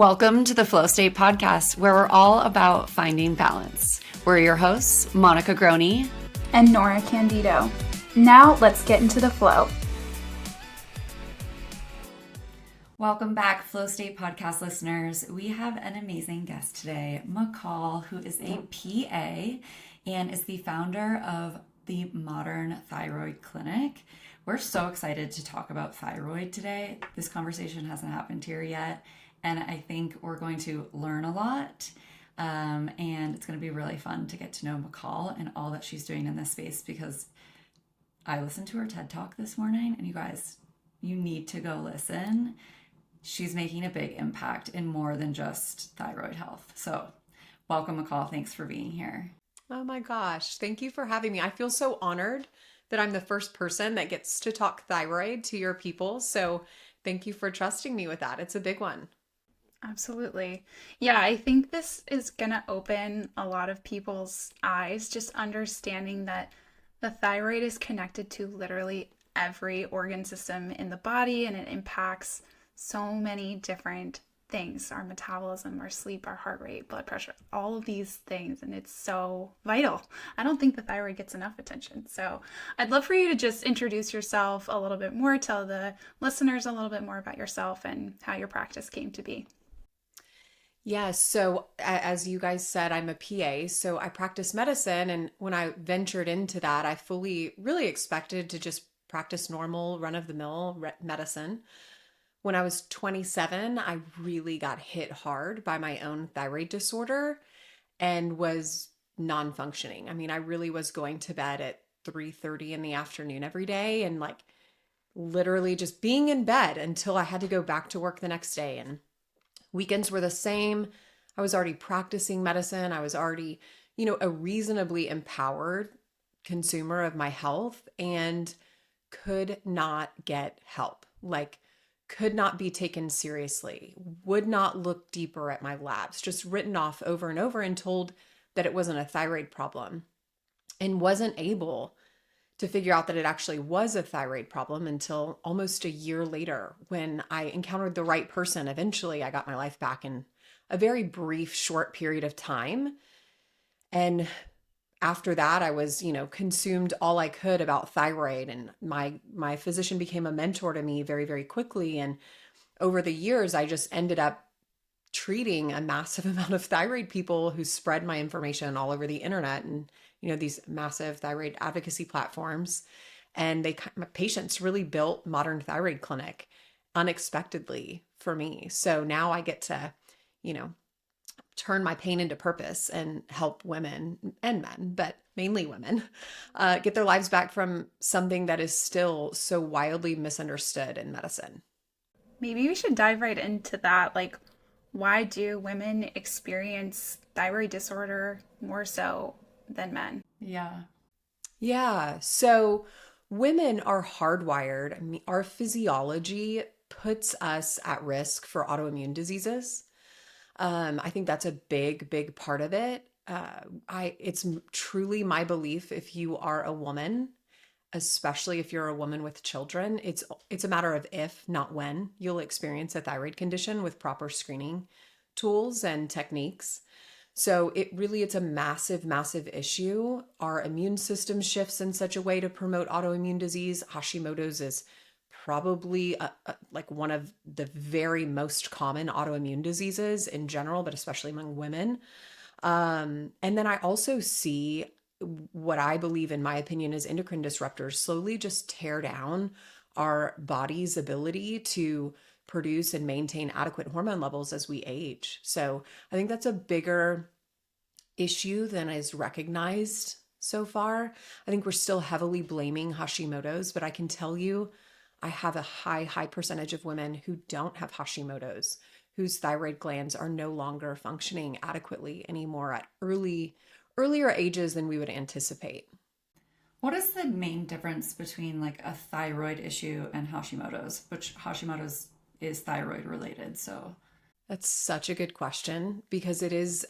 Welcome to the Flow State Podcast, where we're all about finding balance. We're your hosts, Monica Groney and Nora Candido. Now let's get into the flow. Welcome back, Flow State Podcast listeners. We have an amazing guest today, McCall, who is a PA and is the founder of the Modern Thyroid Clinic. We're so excited to talk about thyroid today. This conversation hasn't happened here yet, and I think we're going to learn a lot. And it's going to be really fun to get to know McCall and all that she's doing in this space, because I listened to her TED Talk this morning, and you guys, you need to go listen. She's making a big impact in more than just thyroid health. So welcome, McCall. Thanks for being here. Oh my gosh. Thank you for having me. I feel so honored that I'm the first person that gets to talk thyroid to your people. So thank you for trusting me with that. It's a big one. Absolutely. Yeah, I think this is going to open a lot of people's eyes, just understanding that the thyroid is connected to literally every organ system in the body, and it impacts so many different things: our metabolism, our sleep, our heart rate, blood pressure, all of these things. And it's so vital. I don't think the thyroid gets enough attention. So I'd love for you to just introduce yourself a little bit more, tell the listeners a little bit more about yourself and how your practice came to be. Yeah, so as you guys said, I'm a PA, so I practice medicine. And when I ventured into that, I really expected to just practice normal run-of-the-mill medicine. When I was 27, I really got hit hard by my own thyroid disorder and was non-functioning. I mean, I really was going to bed at 3:30 in the afternoon every day, and like literally just being in bed until I had to go back to work the next day. And weekends were the same. I was already practicing medicine. I was already, a reasonably empowered consumer of my health, and could not get help. Could not be taken seriously, would not look deeper at my labs, just written off over and over and told that it wasn't a thyroid problem, and wasn't able to figure out that it actually was a thyroid problem until almost a year later, when I encountered the right person. Eventually, I got my life back in a very brief, short period of time. And after that, I was, consumed all I could about thyroid, and my physician became a mentor to me very, very quickly. And over the years, I just ended up treating a massive amount of thyroid people who spread my information all over the internet and, these massive thyroid advocacy platforms. And my patients really built Modern Thyroid Clinic unexpectedly for me. So now I get to, turn my pain into purpose and help women and men, but mainly women, get their lives back from something that is still so wildly misunderstood in medicine. Maybe we should dive right into that. Why do women experience thyroid disorder more so than men? Yeah. So women are hardwired. I mean, our physiology puts us at risk for autoimmune diseases. I think that's a big, big part of it. It's truly my belief, if you are a woman, especially if you're a woman with children, it's a matter of if, not when, you'll experience a thyroid condition with proper screening tools and techniques. So it's a massive, massive issue. Our immune system shifts in such a way to promote autoimmune disease. Hashimoto's is probably one of the very most common autoimmune diseases in general, but especially among women. And then I also see what I believe, in my opinion, is endocrine disruptors slowly just tear down our body's ability to produce and maintain adequate hormone levels as we age. So I think that's a bigger issue than is recognized so far. I think we're still heavily blaming Hashimoto's, but I can tell you, I have a high percentage of women who don't have Hashimoto's, whose thyroid glands are no longer functioning adequately anymore at earlier ages than we would anticipate. What is the main difference between a thyroid issue and Hashimoto's, which Hashimoto's is thyroid related? So that's such a good question, because it is,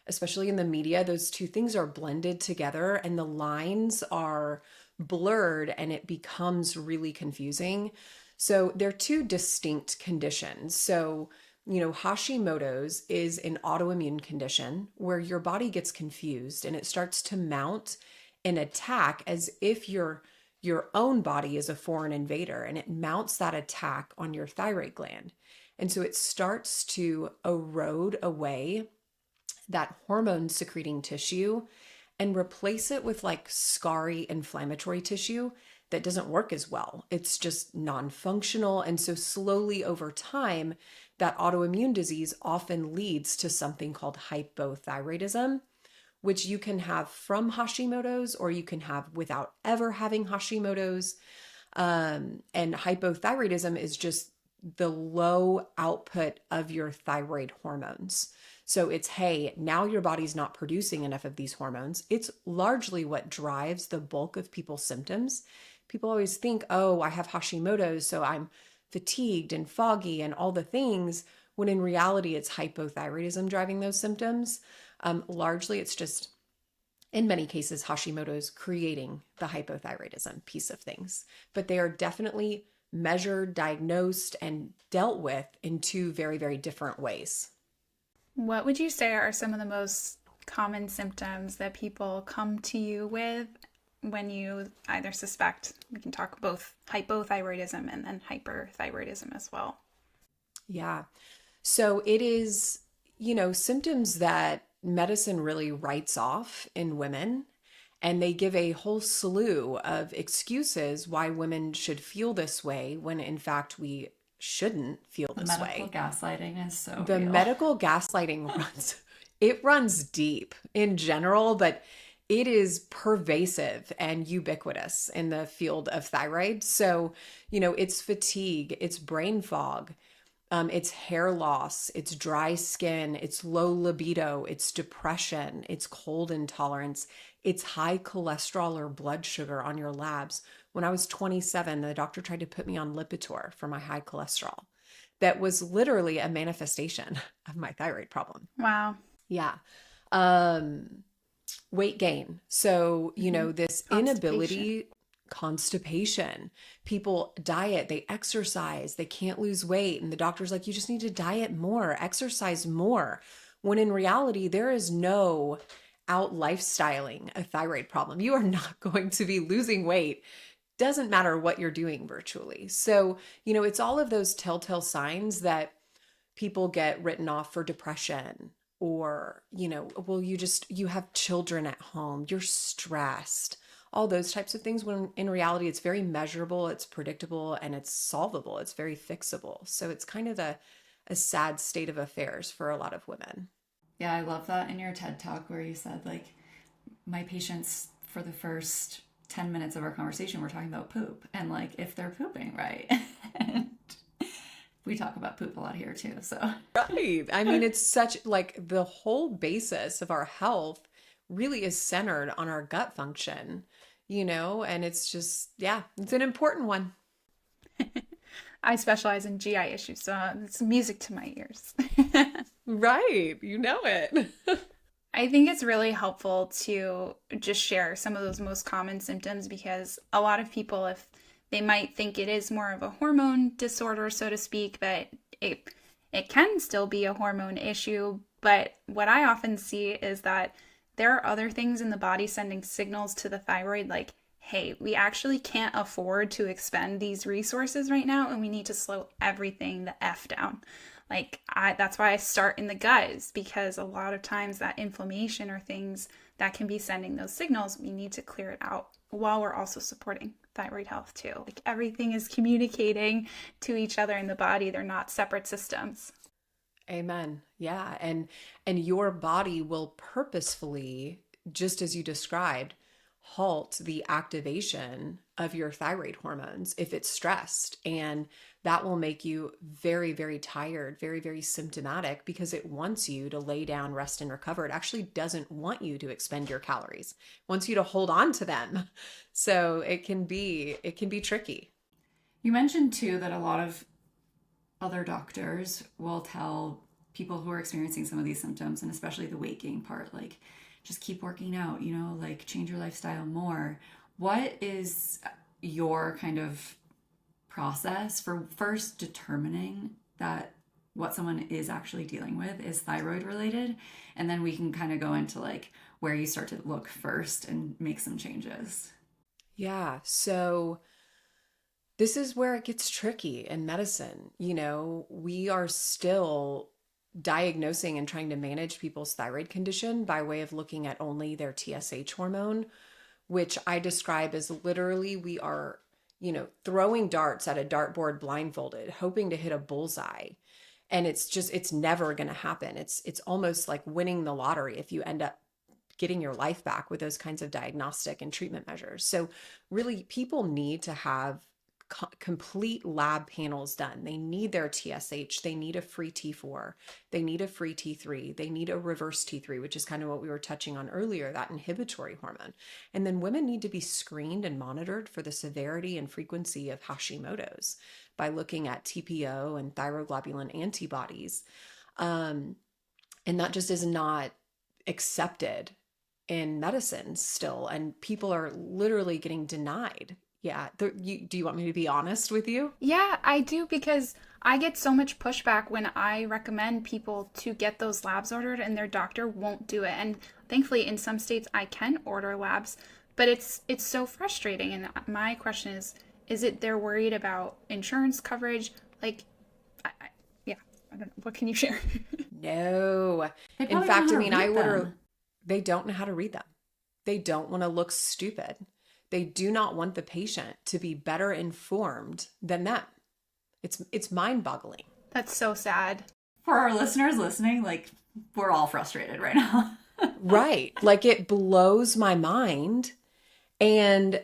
especially in the media, those two things are blended together and the lines are blurred and it becomes really confusing. So they're two distinct conditions. So Hashimoto's is an autoimmune condition where your body gets confused and it starts to mount an attack as if your own body is a foreign invader, and it mounts that attack on your thyroid gland. And so it starts to erode away that hormone secreting tissue and replace it with like scarry inflammatory tissue that doesn't work as well. It's just non-functional. And so slowly over time, that autoimmune disease often leads to something called hypothyroidism, which you can have from Hashimoto's or you can have without ever having Hashimoto's. And hypothyroidism is just the low output of your thyroid hormones. So it's, hey, now your body's not producing enough of these hormones. It's largely what drives the bulk of people's symptoms. People always think, oh, I have Hashimoto's, so I'm fatigued and foggy and all the things, when in reality, it's hypothyroidism driving those symptoms. Largely, it's just, in many cases, Hashimoto's creating the hypothyroidism piece of things. But they are definitely measured, diagnosed, and dealt with in two very, very different ways. What would you say are some of the most common symptoms that people come to you with when you either suspect, we can talk both hypothyroidism and then hyperthyroidism as well? Yeah. So it is, symptoms that medicine really writes off in women, and they give a whole slew of excuses why women should feel this way when in fact we shouldn't feel The this medical way. gaslighting is so The real. medical gaslighting runs deep in general, but it is pervasive and ubiquitous in the field of thyroid. So, it's fatigue, it's brain fog, it's hair loss, it's dry skin, it's low libido, it's depression, it's cold intolerance, it's high cholesterol or blood sugar on your labs. When I was 27, the doctor tried to put me on Lipitor for my high cholesterol. That was literally a manifestation of my thyroid problem. Wow. Yeah. Weight gain. So, this inability, constipation. People diet, they exercise, they can't lose weight. And the doctor's like, you just need to diet more, exercise more. When in reality, there is no out lifestyling a thyroid problem. You are not going to be losing weight. Doesn't matter what you're doing virtually. So, it's all of those telltale signs that people get written off for depression, or, well, you have children at home, you're stressed, all those types of things, when in reality, it's very measurable, it's predictable, and it's solvable. It's very fixable. So it's kind of a sad state of affairs for a lot of women. Yeah, I love that in your TED talk where you said, like, my patients for the first 10 minutes of our conversation were talking about poop and, like, if they're pooping right. And we talk about poop a lot here too, so. Right. I mean, it's such like the whole basis of our health really is centered on our gut function, and it's just, yeah, it's an important one. I specialize in GI issues, so it's music to my ears. Right. You know it. I think it's really helpful to just share some of those most common symptoms, because a lot of people, if they might think it is more of a hormone disorder, so to speak, but it can still be a hormone issue. But what I often see is that there are other things in the body sending signals to the thyroid like, hey, we actually can't afford to expend these resources right now, and we need to slow everything the F down. That's why I start in the gut, is because a lot of times that inflammation or things that can be sending those signals, we need to clear it out while we're also supporting thyroid health too. Like, everything is communicating to each other in the body. They're not separate systems. Amen. Yeah. And your body will purposefully, just as you described, halt the activation of your thyroid hormones if it's stressed. And that will make you very, very tired, very, very symptomatic, because it wants you to lay down, rest, and recover. It actually doesn't want you to expend your calories. It wants you to hold on to them. So it can be tricky. You mentioned too that a lot of other doctors will tell people who are experiencing some of these symptoms, and especially the weight gain part, like, just keep working out, like, change your lifestyle more. What is your kind of process for first determining that what someone is actually dealing with is thyroid related. And then we can kind of go into like where you start to look first and make some changes. Yeah. So this is where it gets tricky in medicine. We are still diagnosing and trying to manage people's thyroid condition by way of looking at only their TSH hormone, which I describe as literally we are, throwing darts at a dartboard blindfolded, hoping to hit a bullseye. And it's never going to happen. It's almost like winning the lottery if you end up getting your life back with those kinds of diagnostic and treatment measures. So really people need to have complete lab panels done. They need their TSH, they need a free T4, they need a free T3, they need a reverse T3, which is kind of what we were touching on earlier, that inhibitory hormone. And then women need to be screened and monitored for the severity and frequency of Hashimoto's by looking at TPO and thyroglobulin antibodies. And that just is not accepted in medicine still. And people are literally getting denied. Yeah. Do you want me to be honest with you? Yeah, I do, because I get so much pushback when I recommend people to get those labs ordered and their doctor won't do it. And thankfully, in some states, I can order labs, but it's so frustrating. And my question is it they're worried about insurance coverage? Like, yeah, I don't know. What can you share? No. They In probably don't fact, know I how to mean, I read order, them. they don't know how to read them. They don't want to look stupid. They do not want the patient to be better informed than them. It's mind-boggling. That's so sad. For our listeners listening, like we're all frustrated right now. Right. Like it blows my mind. And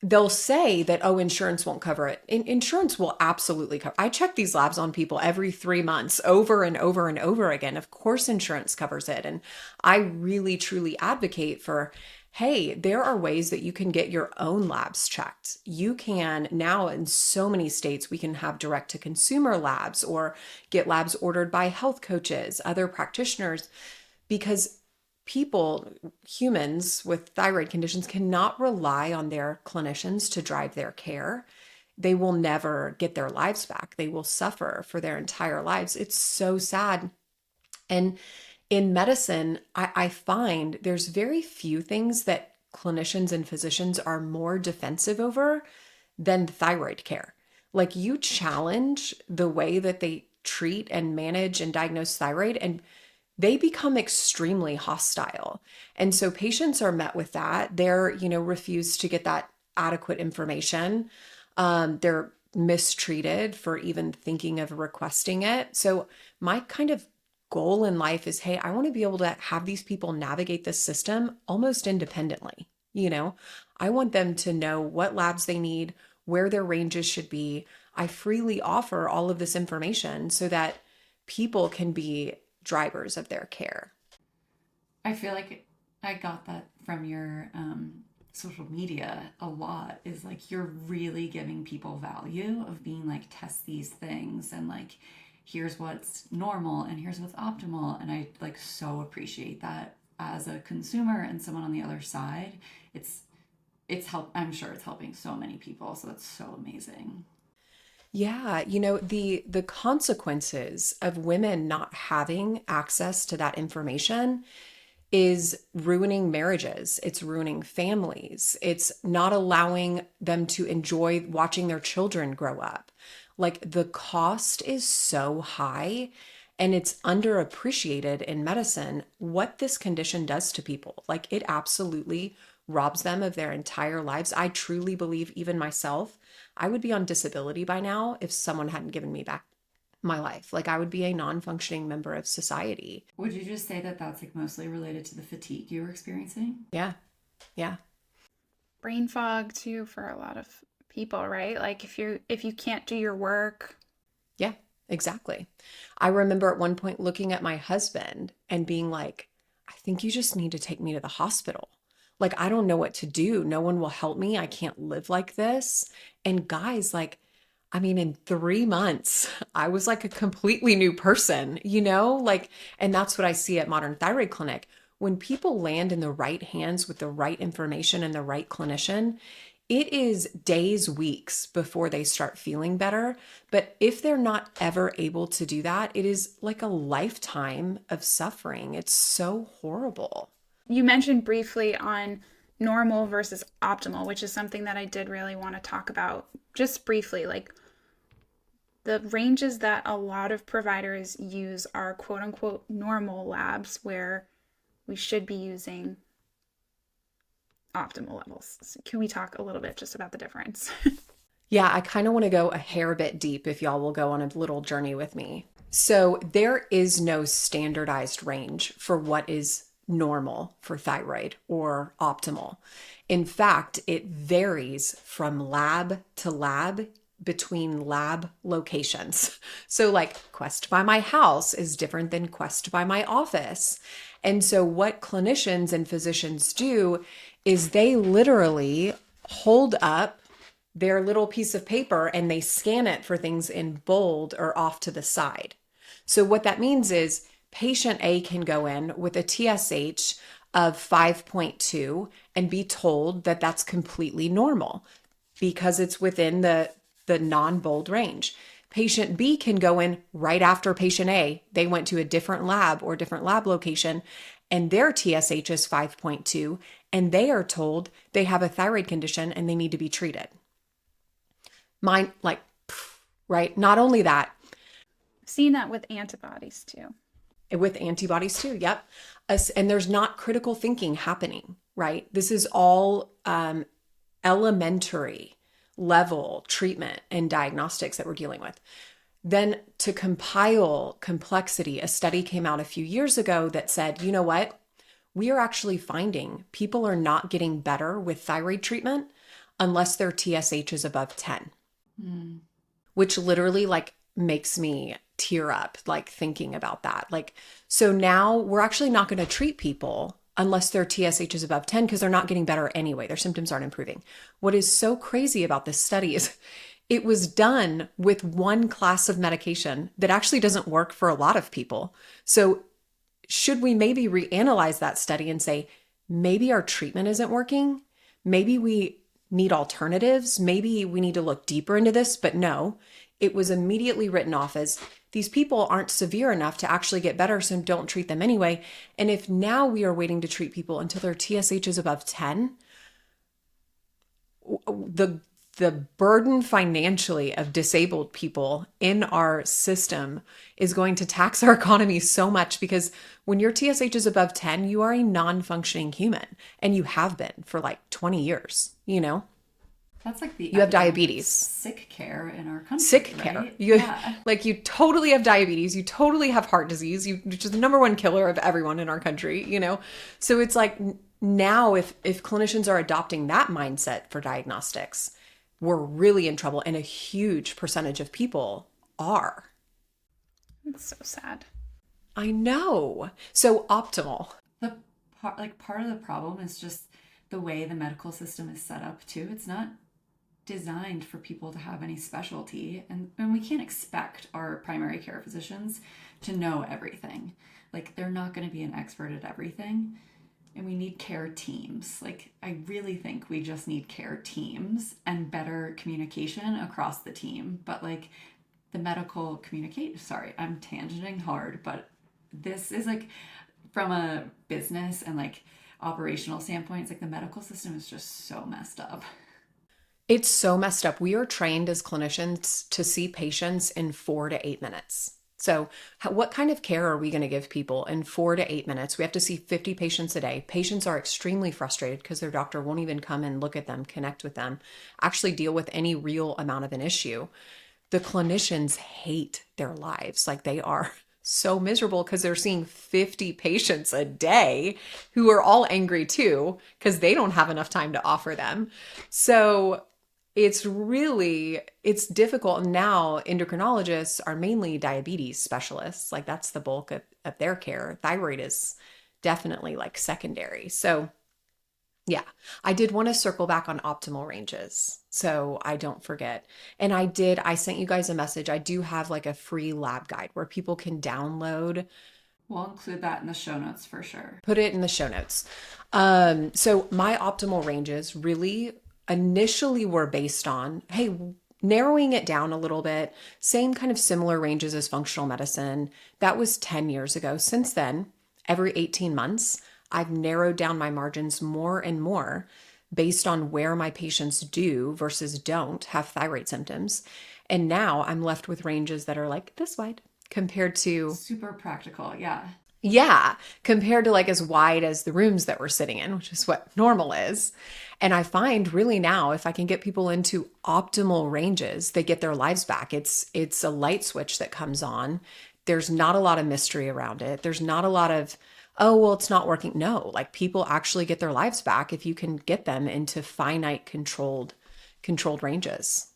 they'll say that, oh, insurance won't cover it. Insurance will absolutely cover. I check these labs on people every 3 months over and over and over again. Of course, insurance covers it. And I really, truly advocate for, hey, there are ways that you can get your own labs checked. You can now, in so many states, we can have direct to consumer labs or get labs ordered by health coaches, other practitioners, because people, humans with thyroid conditions, cannot rely on their clinicians to drive their care. They will never get their lives back. They will suffer for their entire lives. It's so sad. And in medicine, I find there's very few things that clinicians and physicians are more defensive over than thyroid care. Like you challenge the way that they treat and manage and diagnose thyroid, and they become extremely hostile. And so patients are met with that. They're, refused to get that adequate information. They're mistreated for even thinking of requesting it. So my kind of goal in life is, hey, I want to be able to have these people navigate this system almost independently. I want them to know what labs they need, where their ranges should be. I freely offer all of this information so that people can be drivers of their care. I feel like I got that from your social media a lot, is like you're really giving people value of being like, test these things and like, here's what's normal and here's what's optimal. And I like so appreciate that as a consumer and someone on the other side. I'm sure it's helping so many people. So that's so amazing. Yeah, the consequences of women not having access to that information is ruining marriages. It's ruining families. It's not allowing them to enjoy watching their children grow up. Like the cost is so high, and it's underappreciated in medicine what this condition does to people. Like it absolutely robs them of their entire lives. I truly believe, even myself, I would be on disability by now if someone hadn't given me back my life. Like I would be a non-functioning member of society. Would you just say that that's like mostly related to the fatigue you were experiencing? Yeah. Yeah. Brain fog too for a lot of people, right? Like if you can't do your work. Yeah, exactly. I remember at one point looking at my husband and being like, I think you just need to take me to the hospital. Like, I don't know what to do. No one will help me. I can't live like this. And guys, like, I mean, in 3 months, I was like a completely new person, like, and that's what I see at Modern Thyroid Clinic. When people land in the right hands with the right information and the right clinician, it is days, weeks before they start feeling better. But if they're not ever able to do that, it is like a lifetime of suffering. It's so horrible. You mentioned briefly on normal versus optimal, which is something that I did really want to talk about just briefly. Like the ranges that a lot of providers use are quote unquote normal labs where we should be using optimal levels. So can we talk a little bit just about the difference? Yeah, I kind of want to go a hair bit deep if y'all will go on a little journey with me. So there is no standardized range for what is normal for thyroid or optimal. In fact, it varies from lab to lab between lab locations. So like Quest by my house is different than Quest by my office. And so what clinicians and physicians do is they literally hold up their little piece of paper and they scan it for things in bold or off to the side. So what that means is patient A can go in with a TSH of 5.2 and be told that that's completely normal because it's within the non-bold range. Patient B can go in right after patient A. They went to a different lab or different lab location and their TSH is 5.2 and they are told they have a thyroid condition and they need to be treated. Mine, like, right? Not only that, I've seen that with antibodies too. with antibodies too. Yep. And there's not critical thinking happening, right? This is all elementary level treatment and diagnostics that we're dealing with. Then to compile complexity, a study came out a few years ago that said, you know what? We are actually finding people are not getting better with thyroid treatment unless their TSH is above 10, which literally like makes me tear up, like thinking about that. Like, so now we're actually not going to treat people unless their TSH is above 10 because they're not getting better anyway. Their symptoms aren't improving. What is so crazy about this study is it was done with one class of medication that actually doesn't work for a lot of people. So should we maybe reanalyze that study and say, maybe our treatment isn't working? Maybe we need alternatives. Maybe we need to look deeper into this, but no, it was immediately written off as these people aren't severe enough to actually get better, so don't treat them anyway. And if now we are waiting to treat people until their TSH is above 10, the burden financially of disabled people in our system is going to tax our economy so much because when your TSH is above 10, you are a non-functioning human and you have been for like 20 years, you know? That's like the You have diabetes. Sick care in our country. Sick right? care. Yeah. Like you totally have diabetes. You totally have heart disease, which is the number one killer of everyone in our country, you know? So it's like now if clinicians are adopting that mindset for diagnostics, we're really in trouble. And a huge percentage of people are. It's so sad. I know. So optimal. The part of the problem is just the way the medical system is set up too. It's not designed for people to have any specialty, and we can't expect our primary care physicians to know everything. Like they're not going to be an expert at everything, and we need care teams. Like I really think we just need care teams and better communication across the team. But like the medical sorry, I'm tangenting hard, but this is like from a business and like operational standpoint, it's like the medical system is just so messed up. It's so messed up. We are trained as clinicians to see patients in 4 to 8 minutes. So what kind of care are we going to give people in 4 to 8 minutes? We have to see 50 patients a day. Patients are extremely frustrated because their doctor won't even come and look at them, connect with them, actually deal with any real amount of an issue. The clinicians hate their lives. Like they are so miserable because they're seeing 50 patients a day who are all angry too because they don't have enough time to offer them. So it's difficult. Now endocrinologists are mainly diabetes specialists. Like that's the bulk of their care. Thyroid is definitely like secondary. So yeah, I did want to circle back on optimal ranges so I don't forget. And I sent you guys a message. I do have like a free lab guide where people can download. We'll include that in the show notes for sure. Put it in the show notes. So my optimal ranges really initially were based on, hey, narrowing it down a little bit, same kind of similar ranges as functional medicine. That was 10 years ago. Since then, every 18 months, I've narrowed down my margins more and more based on where my patients do versus don't have thyroid symptoms. And now I'm left with ranges that are like this wide compared to, Super practical. Yeah. yeah, compared to like as wide as the rooms that we're sitting in, which is what normal is. And I find really now if I can get people into optimal ranges, they get their lives back. It's a light switch that comes on. There's not a lot of mystery around it. There's not a lot of, oh, well, it's not working. No, like people actually get their lives back if you can get them into finite controlled ranges.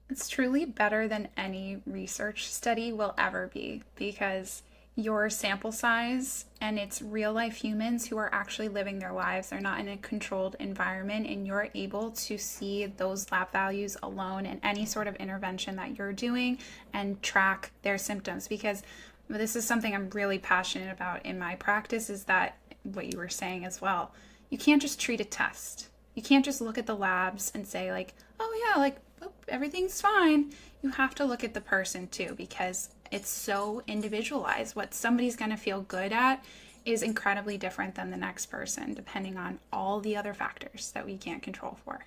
It's truly better than any research study will ever be because your sample size and it's real life humans who are actually living their lives. They're not in a controlled environment, and you're able to see those lab values alone in any sort of intervention that you're doing and track their symptoms. Because this is something I'm really passionate about in my practice, is that what you were saying as well. You can't just treat a test. You can't just look at the labs and say like, oh yeah, like oh, everything's fine. You have to look at the person too, because it's so individualized. What somebody's going to feel good at is incredibly different than the next person, depending on all the other factors that we can't control for.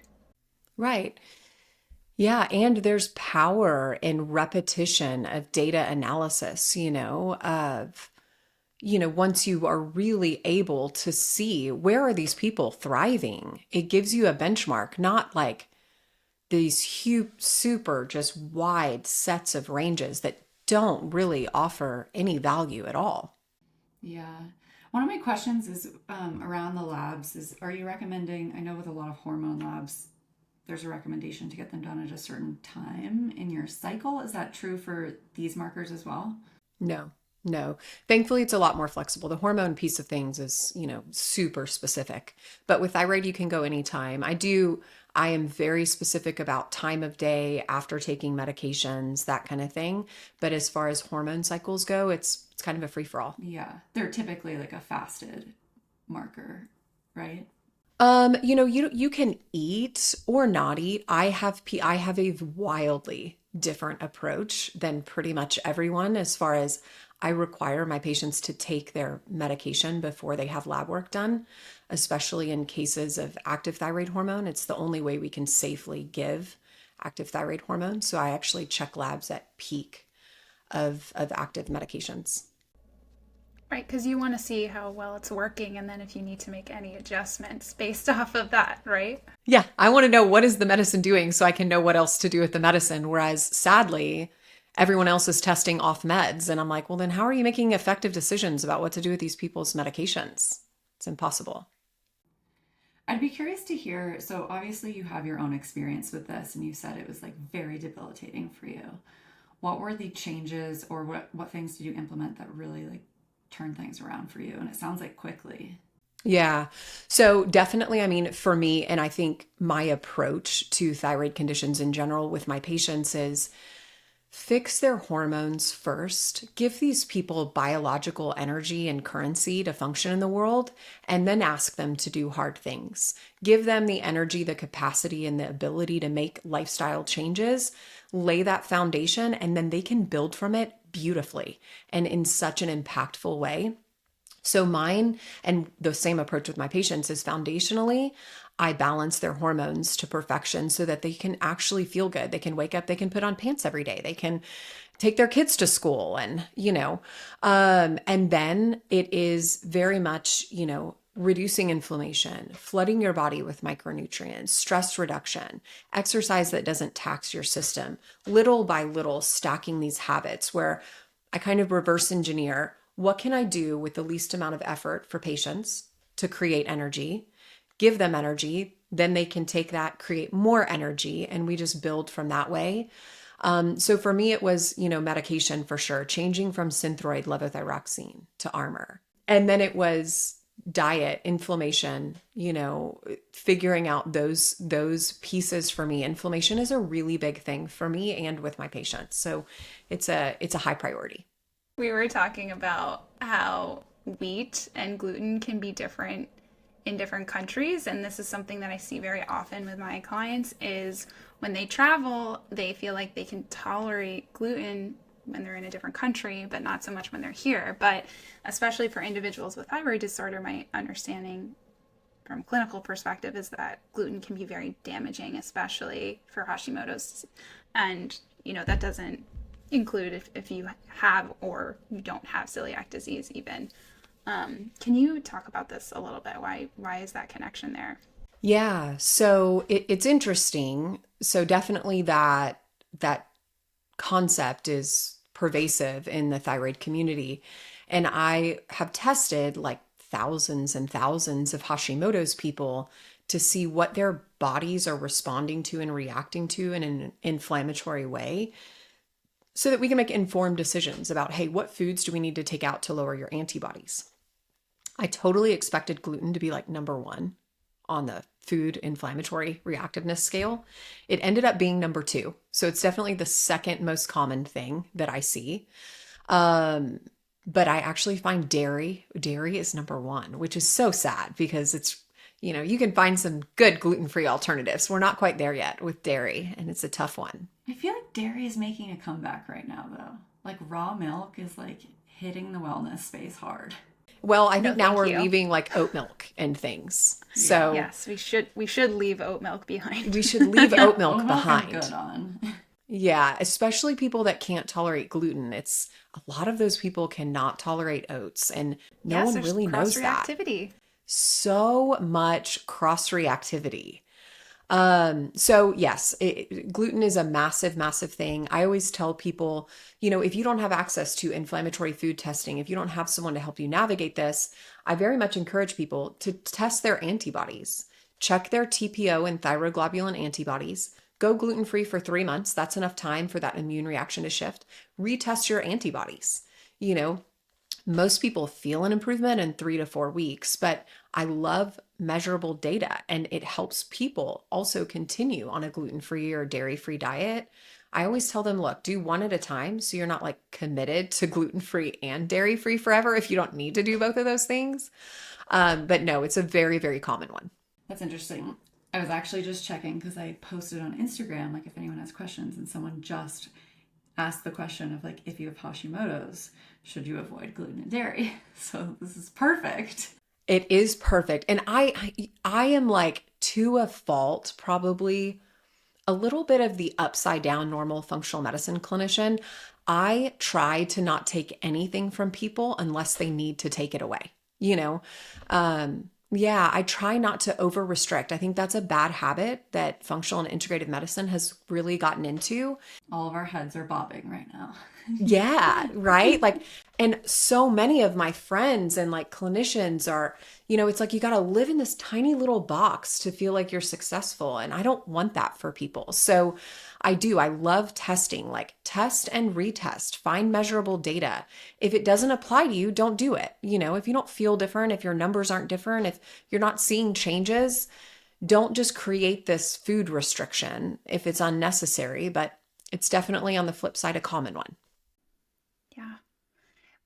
Right. Yeah, and there's power in repetition of data analysis, once you are really able to see where are these people thriving, it gives you a benchmark, not like these huge, super just wide sets of ranges that don't really offer any value at all. Yeah. One of my questions is around the labs is, are you recommending, I know with a lot of hormone labs, there's a recommendation to get them done at a certain time in your cycle. Is that true for these markers as well? No, no. Thankfully, it's a lot more flexible. The hormone piece of things is, super specific. But with thyroid, you can go anytime. I am very specific about time of day, after taking medications, that kind of thing. But as far as hormone cycles go, it's kind of a free for all. Yeah. They're typically like a fasted marker, right? You can eat or not eat. I have a wildly different approach than pretty much everyone as far as I require my patients to take their medication before they have lab work done, especially in cases of active thyroid hormone. It's the only way we can safely give active thyroid hormone. So I actually check labs at peak of active medications. Right, because you want to see how well it's working, and then if you need to make any adjustments based off of that, right? Yeah, I want to know what is the medicine doing so I can know what else to do with the medicine. Whereas sadly, everyone else is testing off meds. And I'm like, well, then how are you making effective decisions about what to do with these people's medications? It's impossible. I'd be curious to hear. So, obviously, you have your own experience with this, and you said it was like very debilitating for you. What were the changes, or what things did you implement that really like turned things around for you? And it sounds like quickly. Yeah. So definitely, I mean, for me, and I think my approach to thyroid conditions in general with my patients is fix their hormones first, give these people biological energy and currency to function in the world, and then ask them to do hard things. Give them the energy, the capacity, and the ability to make lifestyle changes, lay that foundation, and then they can build from it beautifully and in such an impactful way. So mine, and the same approach with my patients, is foundationally, I balance their hormones to perfection so that they can actually feel good. They can wake up, they can put on pants every day, they can take their kids to school, and then it is very much, reducing inflammation, flooding your body with micronutrients, stress reduction, exercise that doesn't tax your system, little by little stacking these habits where I kind of reverse engineer what can I do with the least amount of effort for patients to create energy, give them energy, then they can take that, create more energy, and we just build from that way. So for me, it was, medication for sure, changing from Synthroid levothyroxine to Armour. And then it was diet, inflammation, figuring out those pieces for me. Inflammation is a really big thing for me and with my patients. So it's a high priority. We were talking about how wheat and gluten can be different in different countries. And this is something that I see very often with my clients is when they travel, they feel like they can tolerate gluten when they're in a different country, but not so much when they're here. But especially for individuals with thyroid disorder, my understanding from a clinical perspective is that gluten can be very damaging, especially for Hashimoto's. And, that doesn't include if you have or you don't have celiac disease even. Can you talk about this a little bit? Why is that connection there? Yeah, so it's interesting. So definitely that concept is pervasive in the thyroid community. And I have tested like thousands and thousands of Hashimoto's people to see what their bodies are responding to and reacting to in an inflammatory way so that we can make informed decisions about, hey, what foods do we need to take out to lower your antibodies? I totally expected gluten to be like number one on the food inflammatory reactiveness scale. It ended up being number two. So it's definitely the second most common thing that I see. But I actually find dairy is number one, which is so sad because it's, you can find some good gluten-free alternatives. We're not quite there yet with dairy, and it's a tough one. I feel like dairy is making a comeback right now, though. Like raw milk is like hitting the wellness space hard. Well, I No, think now thank we're you. leaving like oat milk and things. So Yes, we should leave oat milk behind. we should leave oat milk Oat milk I'm behind. good on. Yeah, especially people that can't tolerate gluten. It's a lot of those people cannot tolerate oats, and no Yes, one there's really knows that. cross-reactivity. So much cross reactivity. So yes, gluten is a massive, massive thing. I always tell people, if you don't have access to inflammatory food testing, if you don't have someone to help you navigate this, I very much encourage people to test their antibodies, check their TPO and thyroglobulin antibodies, go gluten-free for 3 months. That's enough time for that immune reaction to shift. Retest your antibodies. Most people feel an improvement in 3 to 4 weeks, but I love measurable data and it helps people also continue on a gluten-free or dairy-free diet. I always tell them, look, do one at a time so you're not like committed to gluten-free and dairy-free forever if you don't need to do both of those things. But no, it's a very, very common one. That's interesting. I was actually just checking because I posted on Instagram, like if anyone has questions, and someone just asked the question of like, if you have Hashimoto's, should you avoid gluten and dairy? So this is perfect. It is perfect. And I am like to a fault, probably a little bit of the upside down normal functional medicine clinician. I try to not take anything from people unless they need to take it away. Yeah, I try not to over restrict. I think that's a bad habit that functional and integrative medicine has really gotten into. All of our heads are bobbing right now. Yeah, right? Like, and so many of my friends and like clinicians are, it's like you got to live in this tiny little box to feel like you're successful. And I don't want that for people. So I love testing, like test and retest, find measurable data. If it doesn't apply to you, don't do it. If you don't feel different, if your numbers aren't different, if you're not seeing changes, don't just create this food restriction if it's unnecessary, but it's definitely on the flip side a common one. Yeah.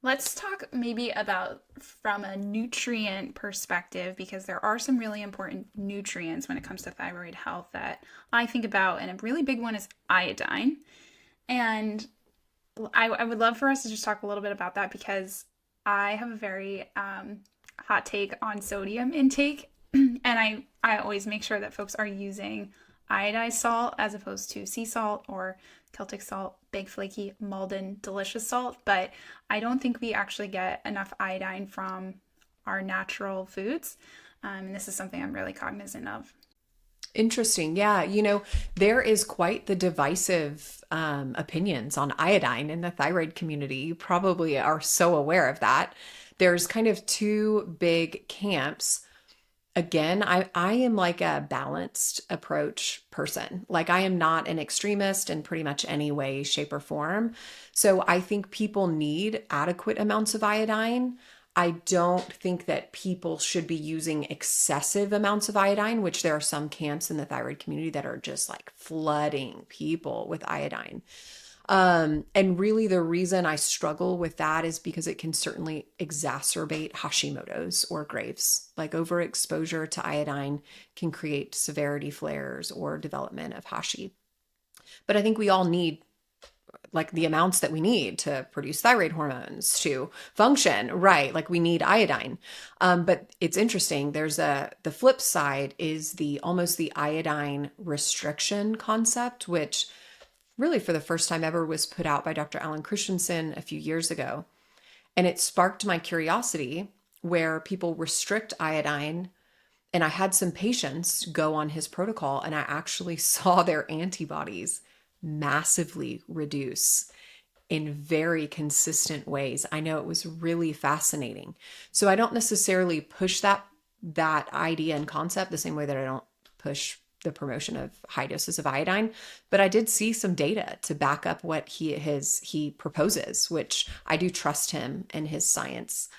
Let's talk maybe about from a nutrient perspective, because there are some really important nutrients when it comes to thyroid health that I think about, and a really big one is iodine. And I would love for us to just talk a little bit about that because I have a very hot take on sodium intake. And I always make sure that folks are using iodized salt as opposed to sea salt or Celtic salt, big flaky Malden delicious salt. But I don't think we actually get enough iodine from our natural foods. And this is something I'm really cognizant of. Interesting. Yeah. There is quite the divisive opinions on iodine in the thyroid community. You probably are so aware of that. There's kind of two big camps. Again, I am like a balanced approach person. Like I am not an extremist in pretty much any way, shape, or form. So I think people need adequate amounts of iodine. I don't think that people should be using excessive amounts of iodine, which there are some camps in the thyroid community that are just like flooding people with iodine. And really the reason I struggle with that is because it can certainly exacerbate Hashimoto's or Graves. Like overexposure to iodine can create severity flares or development of Hashi. But I think we all need like the amounts that we need to produce thyroid hormones to function, right? Like we need iodine. But it's interesting. The flip side is almost the iodine restriction concept, which really for the first time ever was put out by Dr. Alan Christensen a few years ago. And it sparked my curiosity where people restrict iodine. And I had some patients go on his protocol and I actually saw their antibodies massively reduce in very consistent ways. I know it was really fascinating. So I don't necessarily push that idea and concept the same way that I don't push the promotion of high doses of iodine, but I did see some data to back up what he proposes, which I do trust him and his science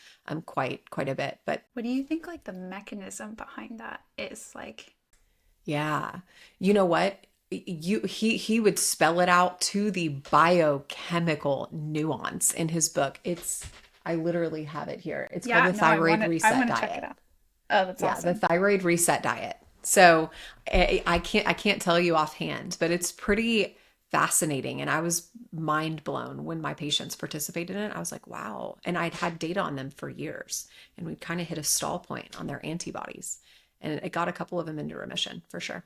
quite a bit. But What do you think like the mechanism behind that is like? yeah, you know what? He would spell it out to the biochemical nuance in his book. I literally have it here. It's called Yeah, the no, Thyroid I Reset want to check it Diet. out. Oh, that's Yeah, the awesome. Thyroid Reset Diet. So I can't tell you offhand, but it's pretty fascinating. And I was mind blown when my patients participated in it. I was like, wow. And I'd had data on them for years, and we'd kind of hit a stall point on their antibodies, and it got a couple of them into remission for sure.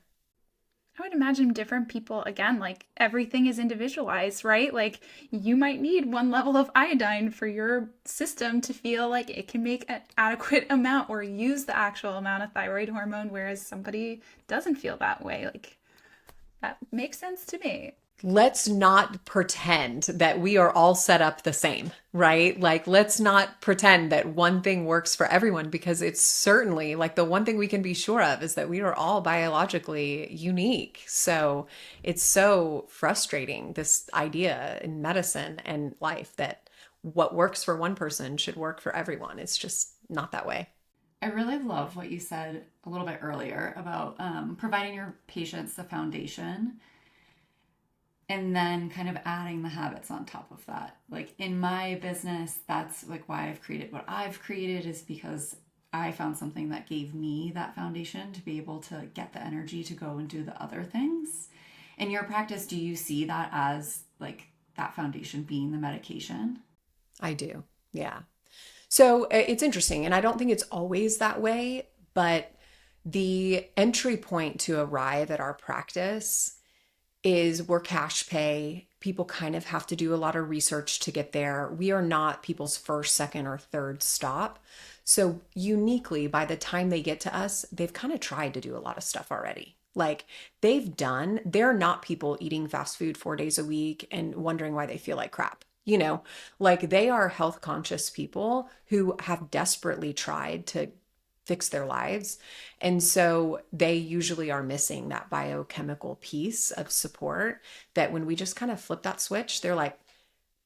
I would imagine different people, again, like everything is individualized, right? Like you might need one level of iodine for your system to feel like it can make an adequate amount or use the actual amount of thyroid hormone, whereas somebody doesn't feel that way. Like that makes sense to me. Let's not pretend that we are all set up the same, right? Like, let's not pretend that one thing works for everyone, because it's certainly like the one thing we can be sure of is that we are all biologically unique. So it's so frustrating, this idea in medicine and life that what works for one person should work for everyone. It's just not that way. I really love what you said a little bit earlier about providing your patients the foundation and then kind of adding the habits on top of that. Like in my business, that's like why I've created what I've created, is because I found something that gave me that foundation to be able to get the energy to go and do the other things. In your practice, do you see that as like that foundation being the medication? I do. Yeah. So it's interesting. And I don't think it's always that way, but the entry point to arrive at our practice is we're cash pay. People kind of have to do a lot of research to get there. We are not people's first, second, or third stop. So uniquely, by the time they get to us, they've kind of tried to do a lot of stuff already. Like they're not people eating fast food 4 days a week and wondering why they feel like crap. Like they are health conscious people who have desperately tried to fix their lives. And so they usually are missing that biochemical piece of support that when we just kind of flip that switch, they're like,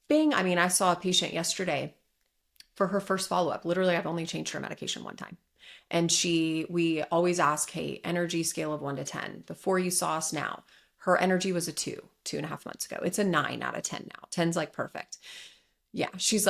bing. I mean, I saw a patient yesterday for her first follow-up. Literally, I've only changed her medication one time. And we always ask, hey, energy scale of 1 to 10. Before you saw us now, her energy was a 2.5 months ago. It's a 9 out of 10 now. 10's like perfect. Yeah.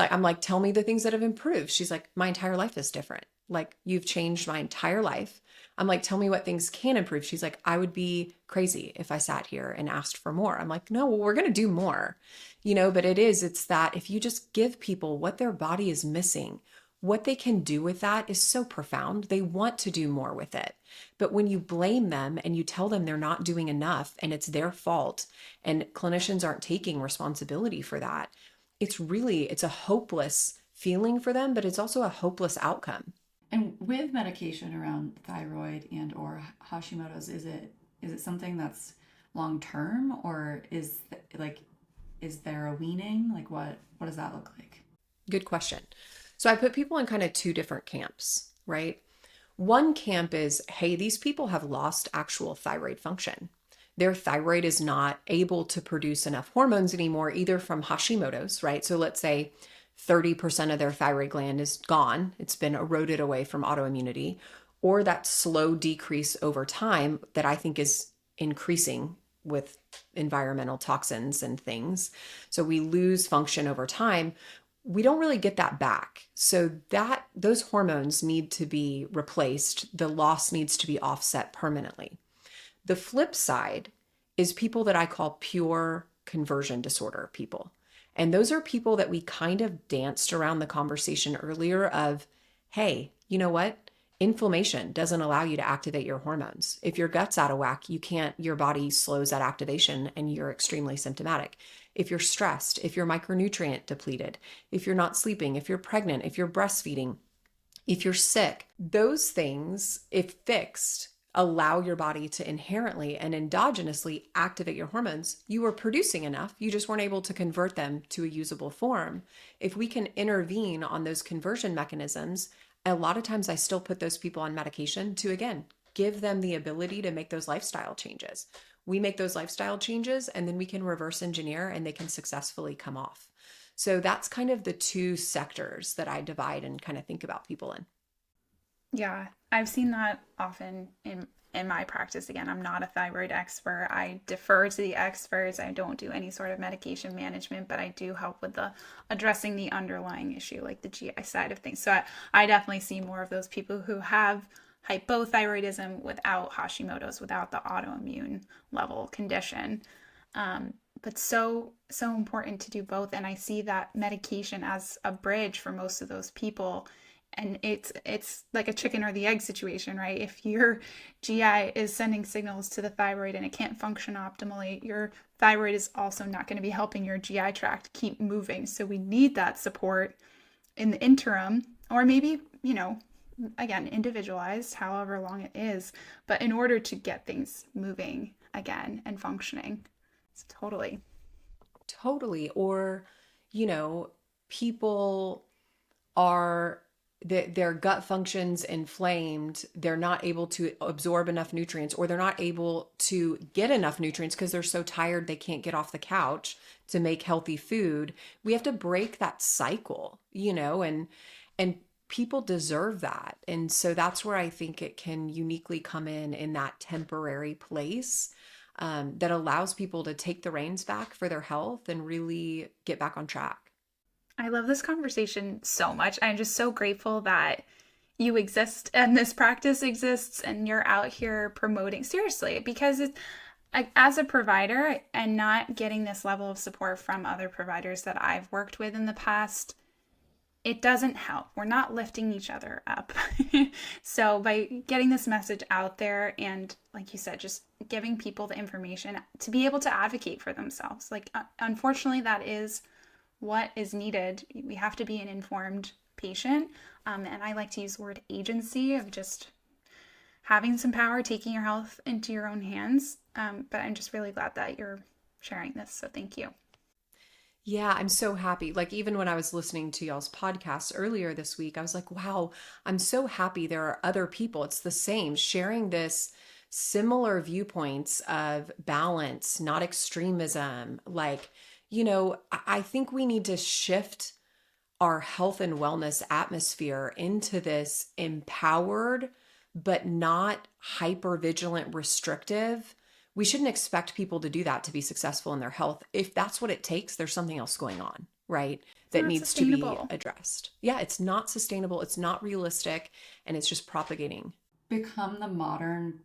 I'm like, tell me the things that have improved. She's like, my entire life is different. Like, you've changed my entire life. I'm like, tell me what things can improve. She's like, I would be crazy if I sat here and asked for more. I'm like, no, well, we're going to do more, but it's that if you just give people what their body is missing, what they can do with that is so profound. They want to do more with it. But when you blame them and you tell them they're not doing enough and it's their fault and clinicians aren't taking responsibility for that, it's a hopeless feeling for them, but it's also a hopeless outcome. And with medication around thyroid and or Hashimoto's, is it something that's long term, or is there a weaning? Like what does that look like? Good question. So I put people in kind of two different camps, right? One camp is, hey, these people have lost actual thyroid function. Their thyroid is not able to produce enough hormones anymore, either from Hashimoto's, right? So let's say 30% of their thyroid gland is gone. It's been eroded away from autoimmunity, or that slow decrease over time that I think is increasing with environmental toxins and things. So we lose function over time. We don't really get that back. So that those hormones need to be replaced. The loss needs to be offset permanently. The flip side is people that I call pure conversion disorder people. And those are people that we kind of danced around the conversation earlier of, hey, you know what? Inflammation doesn't allow you to activate your hormones. If your gut's out of whack, your body slows that activation and you're extremely symptomatic. If you're stressed, if you're micronutrient depleted, if you're not sleeping, if you're pregnant, if you're breastfeeding, if you're sick, those things, if fixed, allow your body to inherently and endogenously activate your hormones. You were producing enough, you just weren't able to convert them to a usable form. If we can intervene on those conversion mechanisms, a lot of times I still put those people on medication to, again, give them the ability to make those lifestyle changes. We make those lifestyle changes and then we can reverse engineer and they can successfully come off. So that's kind of the two sectors that I divide and kind of think about people in. Yeah, I've seen that often in my practice. Again, I'm not a thyroid expert. I defer to the experts. I don't do any sort of medication management, but I do help with the addressing the underlying issue, like the GI side of things. So I definitely see more of those people who have hypothyroidism without Hashimoto's, without the autoimmune level condition. But so important to do both. And I see that medication as a bridge for most of those people. And it's like a chicken or the egg situation, right? If your GI is sending signals to the thyroid and it can't function optimally, your thyroid is also not going to be helping your GI tract keep moving. So we need that support in the interim, or maybe, again, individualized, however long it is, but in order to get things moving again and functioning. It's Totally. Or, people are their gut functions inflamed, they're not able to absorb enough nutrients, or they're not able to get enough nutrients because they're so tired they can't get off the couch to make healthy food. We have to break that cycle, and people deserve that. And so that's where I think it can uniquely come in that temporary place, that allows people to take the reins back for their health and really get back on track. I love this conversation so much. I'm just so grateful that you exist and this practice exists and you're out here promoting, seriously, because it's like, as a provider and not getting this level of support from other providers that I've worked with in the past, it doesn't help. We're not lifting each other up. So by getting this message out there and, like you said, just giving people the information to be able to advocate for themselves. Like, unfortunately, that is what is needed. We have to be an informed patient. And I like to use the word agency, of just having some power, taking your health into your own hands. But I'm just really glad that you're sharing this. So thank you. Yeah, I'm so happy. Like, even when I was listening to y'all's podcast earlier this week, I was like, wow, I'm so happy there are other people. It's the same, sharing this similar viewpoints of balance, not extremism. Like, I think we need to shift our health and wellness atmosphere into this empowered, but not hyper vigilant, restrictive. We shouldn't expect people to do that to be successful in their health. If that's what it takes, there's something else going on, right? That needs to be addressed. Yeah, it's not sustainable. It's not realistic. And it's just propagating. Become the modern,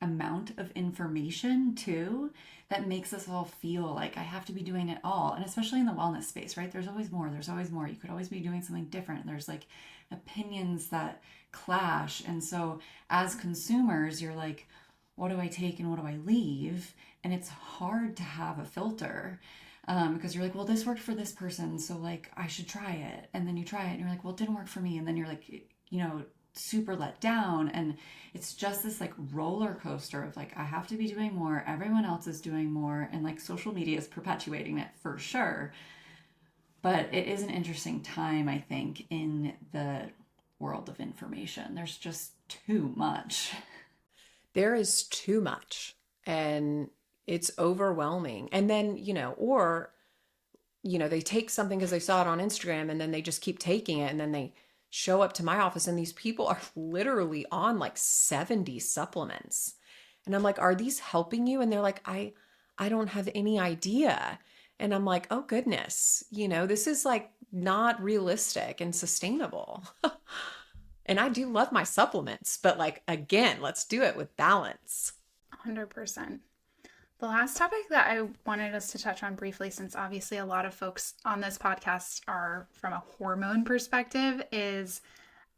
amount of information too, that makes us all feel like I have to be doing it all. And especially in the wellness space, right? There's always more. You could always be doing something different. There's like opinions that clash. And so as consumers, you're like, what do I take and what do I leave? And it's hard to have a filter, because you're like, well, this worked for this person, so like I should try it. And then you try it and you're like, well, it didn't work for me. And then you're like, super let down. And it's just this like roller coaster of like, I have to be doing more, everyone else is doing more, and like social media is perpetuating it for sure. But it is an interesting time, I think, in the world of information. There's just too much. There is too much, and it's overwhelming. And then, they take something because they saw it on Instagram, and then they just keep taking it, and then they show up to my office and these people are literally on like 70 supplements. And I'm like, are these helping you? And they're like, I don't have any idea. And I'm like, oh goodness, this is like not realistic and sustainable. And I do love my supplements, but like, again, let's do it with balance. 100%. The last topic that I wanted us to touch on briefly, since obviously a lot of folks on this podcast are from a hormone perspective, is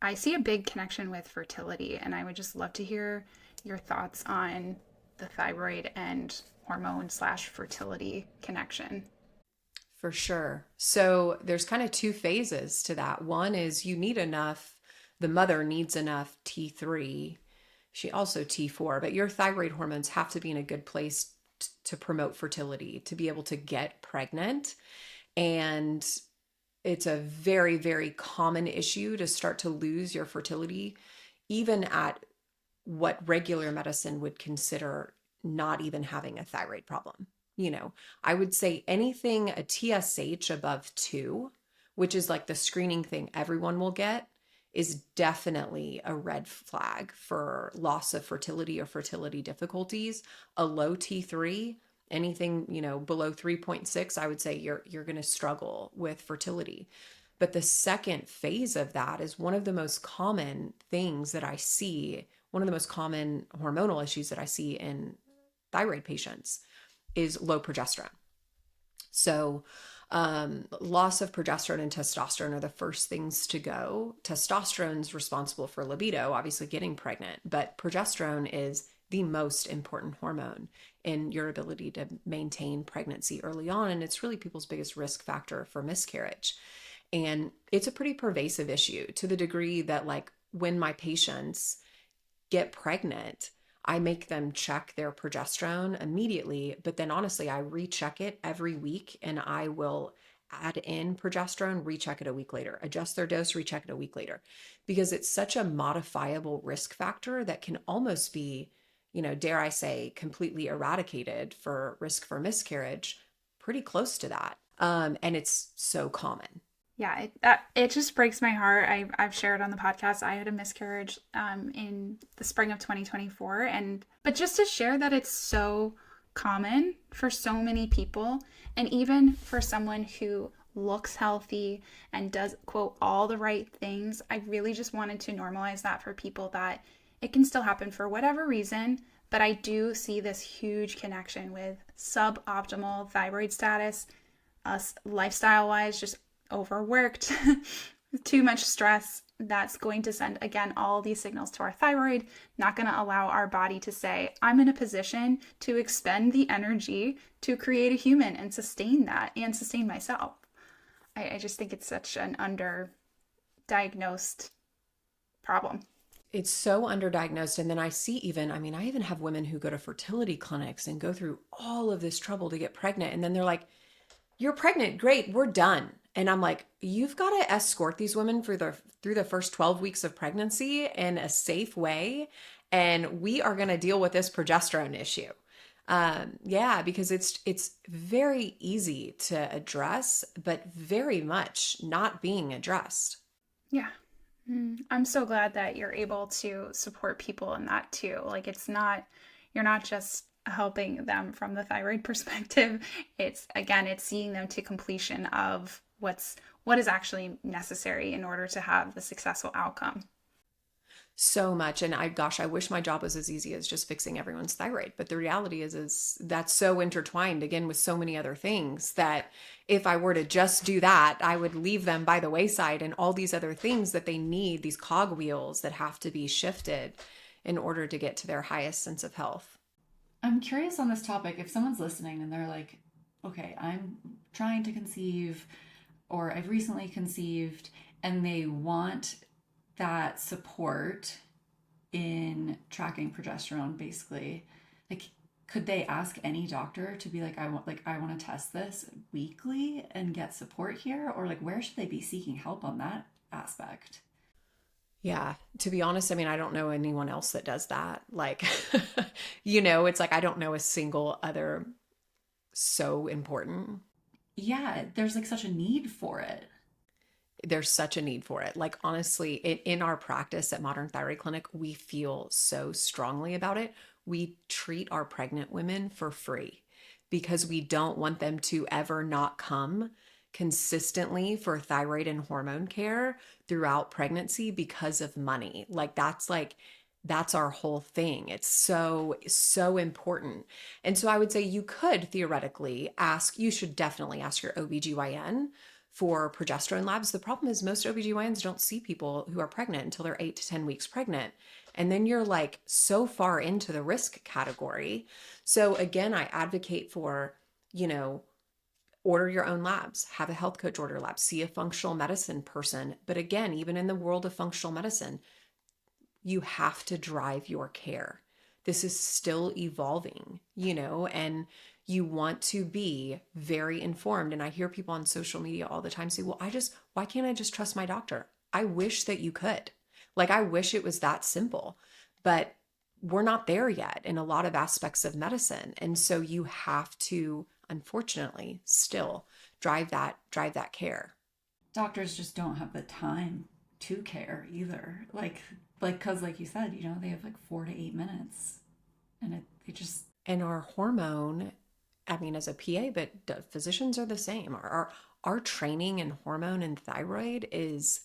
I see a big connection with fertility. And I would just love to hear your thoughts on the thyroid and hormone/fertility connection. For sure. So there's kind of two phases to that. One is the mother needs enough T3. She also T4, but your thyroid hormones have to be in a good place to promote fertility, to be able to get pregnant. And it's a very, very common issue to start to lose your fertility, even at what regular medicine would consider not even having a thyroid problem. I would say anything a TSH above 2, which is like the screening thing everyone will get, is definitely a red flag for loss of fertility or fertility difficulties. A low T3, anything, below 3.6, I would say you're going to struggle with fertility. But the second phase of that is one of the most common things that I see, one of the most common hormonal issues that I see in thyroid patients is low progesterone. So loss of progesterone and testosterone are the first things to go. Testosterone's responsible for libido, obviously getting pregnant, but progesterone is the most important hormone in your ability to maintain pregnancy early on. And it's really people's biggest risk factor for miscarriage. And it's a pretty pervasive issue, to the degree that, like, when my patients get pregnant, I make them check their progesterone immediately, but then honestly, I recheck it every week, and I will add in progesterone, recheck it a week later, adjust their dose, recheck it a week later, because it's such a modifiable risk factor that can almost be, dare I say, completely eradicated for risk for miscarriage, pretty close to that. And it's so common. Yeah, it just breaks my heart. I've shared on the podcast I had a miscarriage in the spring of 2024, but just to share that it's so common for so many people, and even for someone who looks healthy and does, quote, all the right things, I really just wanted to normalize that for people, that it can still happen for whatever reason. But I do see this huge connection with suboptimal thyroid status, us lifestyle wise, just overworked, too much stress. That's going to send, again, all these signals to our thyroid, not going to allow our body to say, I'm in a position to expend the energy to create a human and sustain that and sustain myself. I just think it's such an underdiagnosed problem. It's so underdiagnosed. And then I even have women who go to fertility clinics and go through all of this trouble to get pregnant. And then they're like, you're pregnant. Great. We're done. And I'm like, you've got to escort these women through the first 12 weeks of pregnancy in a safe way. And we are going to deal with this progesterone issue. Because it's very easy to address, but very much not being addressed. Yeah. I'm so glad that you're able to support people in that too. Like, you're not just helping them from the thyroid perspective. It's seeing them to completion of what is actually necessary in order to have the successful outcome. So much. And I wish my job was as easy as just fixing everyone's thyroid. But the reality is that's so intertwined, again, with so many other things, that if I were to just do that, I would leave them by the wayside, and all these other things that they need, these cogwheels that have to be shifted in order to get to their highest sense of health. I'm curious on this topic. If someone's listening and they're like, okay, I'm trying to conceive, or I've recently conceived, and they want that support in tracking progesterone, basically, like, could they ask any doctor to be like, I want to test this weekly and get support here? Or like, where should they be seeking help on that aspect? Yeah, to be honest, I don't know anyone else that does that. Like, it's like I don't know a single other so important. Yeah, there's like such a need for it. There's such a need for it. Like, honestly, in our practice at Modern Thyroid Clinic, we feel so strongly about it. we treat our pregnant women for free because we don't want them to ever not come consistently for thyroid and hormone care throughout pregnancy because of money. That's our whole thing. It's so important. And so I would say you could theoretically ask, you should definitely ask your OBGYN for progesterone labs. The problem is most OBGYNs don't see people who are pregnant until they're 8 to 10 weeks pregnant. And then you're like so far into the risk category. So again, I advocate for, order your own labs, have a health coach order labs, see a functional medicine person. But again, even in the world of functional medicine, you have to drive your care. This is still evolving, and you want to be very informed. And I hear people on social media all the time say, well, why can't I just trust my doctor? I wish that you could. I wish it was that simple, but we're not there yet in a lot of aspects of medicine. And so you have to, unfortunately, still drive that care. Doctors just don't have the time to care either. Because like you said, they have 4 to 8 minutes, and they just. And our hormone, I mean, as a PA, but physicians are the same. Our training in hormone and thyroid is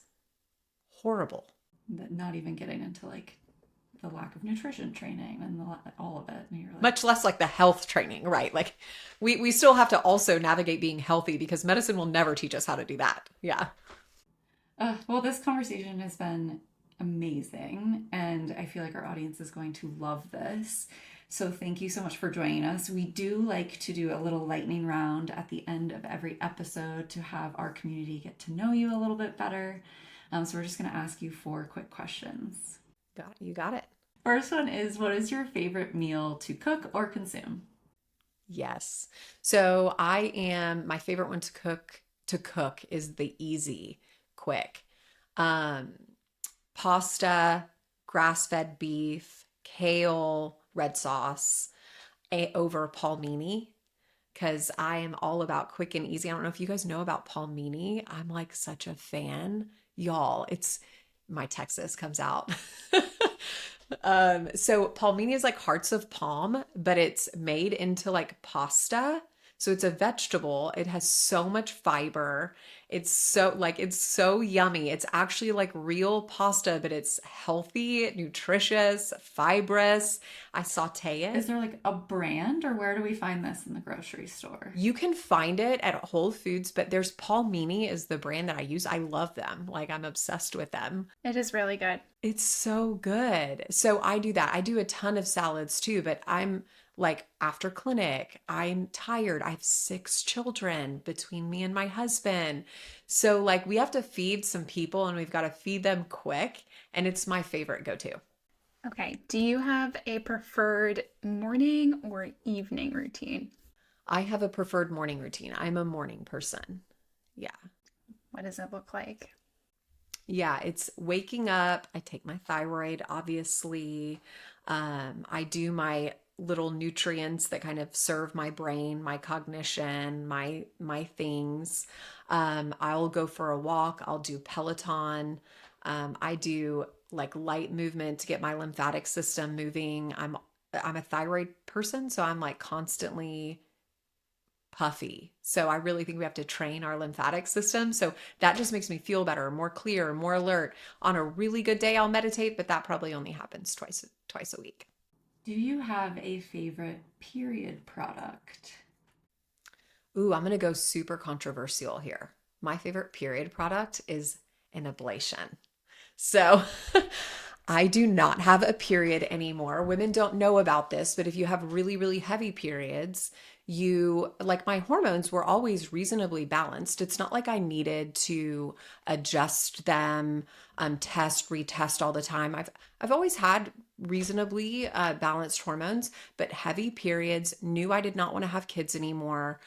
horrible. Not even getting into the lack of nutrition training and all of it. And you're much less the health training, right? We still have to also navigate being healthy because medicine will never teach us how to do that. Yeah. Well, this conversation has been amazing, and I feel like our audience is going to love this. So thank you so much for joining us. We do like to do a little lightning round at the end of every episode to have our community get to know you a little bit better. So we're just going to ask you 4 quick questions. You got it. First one is, what is your favorite meal to cook or consume? Yes. So my favorite one to cook is the easy, quick. Pasta, grass-fed beef, kale, red sauce, over palmini, because I am all about quick and easy. I don't know if you guys know about palmini. I'm such a fan. Y'all, my Texas comes out. So palmini is hearts of palm, but it's made into pasta. So it's a vegetable. It has so much fiber. It's so yummy. It's actually real pasta, but it's healthy, nutritious, fibrous. I saute it. Is there a brand, or where do we find this in the grocery store? You can find it at Whole Foods, but there's Palmini is the brand that I use. I love them. I'm obsessed with them. It is really good. It's so good. So I do that. I do a ton of salads too, but I'm after clinic, I'm tired. I have 6 children between me and my husband. So we have to feed some people and we've got to feed them quick. And it's my favorite go-to. Okay. Do you have a preferred morning or evening routine? I have a preferred morning routine. I'm a morning person. Yeah. What does it look like? Yeah, it's waking up. I take my thyroid, obviously. I do my little nutrients that kind of serve my brain, my cognition, my things. I'll go for a walk. I'll do Peloton. I do light movement to get my lymphatic system moving. I'm a thyroid person, so I'm constantly puffy. So I really think we have to train our lymphatic system. So that just makes me feel better, more clear, more alert. On a really good day, I'll meditate, but that probably only happens twice a week. Do you have a favorite period product? Ooh, I'm going to go super controversial here. My favorite period product is an ablation. So I do not have a period anymore. Women don't know about this, but if you have really, really heavy periods, my hormones were always reasonably balanced. It's not like I needed to adjust them, retest all the time. I've always had reasonably balanced hormones, but heavy periods, knew I did not want to have kids anymore.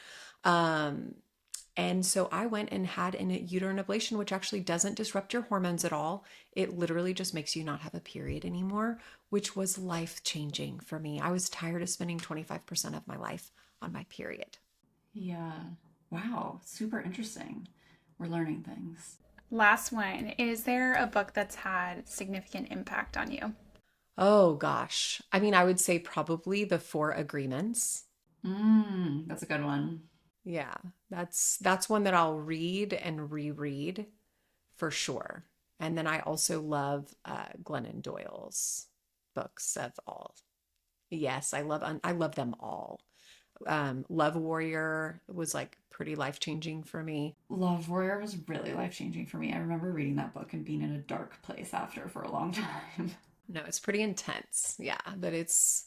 And so I went and had a uterine ablation, which actually doesn't disrupt your hormones at all. It literally just makes you not have a period anymore, which was life-changing for me. I was tired of spending 25% of my life on my period. Yeah. Wow. Super interesting. We're learning things. Last one. Is there a book that's had significant impact on you? Oh gosh. I mean, I would say probably the Four Agreements. That's a good one. Yeah, that's one that I'll read and reread for sure. And then I also love Glennon Doyle's books of all. Yes, I love them all. Love Warrior was like pretty life-changing for me. Love Warrior was really life changing for me. I remember reading that book and being in a dark place after for a long time. No, it's pretty intense. Yeah, but it's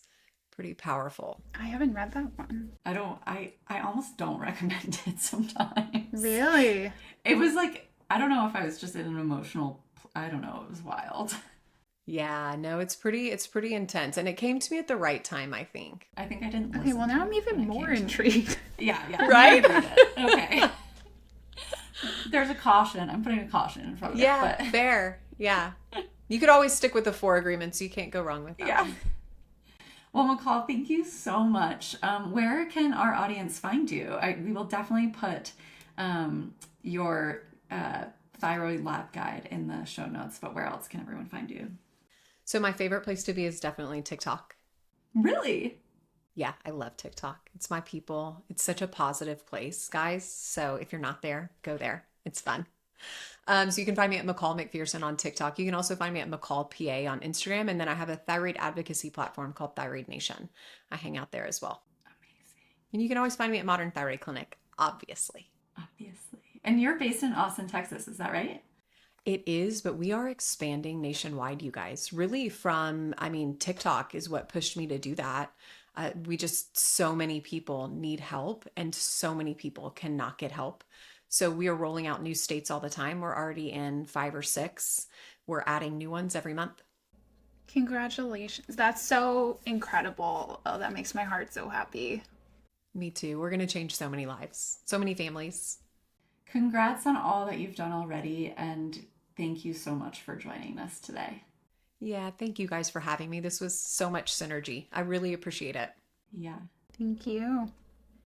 pretty powerful. I haven't read that one. I almost don't recommend it sometimes. Really? It was like, I don't know if I was just in an emotional, I don't know, it was wild. Yeah, no, it's pretty intense and it came to me at the right time, I think. I think I didn't Okay, listen well, to now it I'm even when it more came to me. intrigued. Yeah. Right? Read it. Okay. There's a caution. I'm putting a caution in front of Yeah, it, but fair. Yeah. You could always stick with the Four Agreements. You can't go wrong with that yeah. one. Well, McCall, thank you so much. Where can our audience find you? We will definitely put your thyroid lab guide in the show notes, but where else can everyone find you? So my favorite place to be is definitely TikTok. Really? Yeah, I love TikTok. It's my people. It's such a positive place, guys. So if you're not there, go there. It's fun. So you can find me at McCall McPherson on TikTok. You can also find me at McCall PA on Instagram. And then I have a thyroid advocacy platform called Thyroid Nation. I hang out there as well. Amazing. And you can always find me at Modern Thyroid Clinic, obviously. Obviously. And you're based in Austin, Texas, is that right? It is, but we are expanding nationwide, you guys. Really I mean, TikTok is what pushed me to do that. So many people need help and so many people cannot get help. So we are rolling out new states all the time. We're already in 5 or 6. We're adding new ones every month. Congratulations. That's so incredible. Oh, that makes my heart so happy. Me too. We're going to change so many lives, so many families. Congrats on all that you've done already, and thank you so much for joining us today. Yeah, thank you guys for having me. This was so much synergy. I really appreciate it. Yeah. Thank you.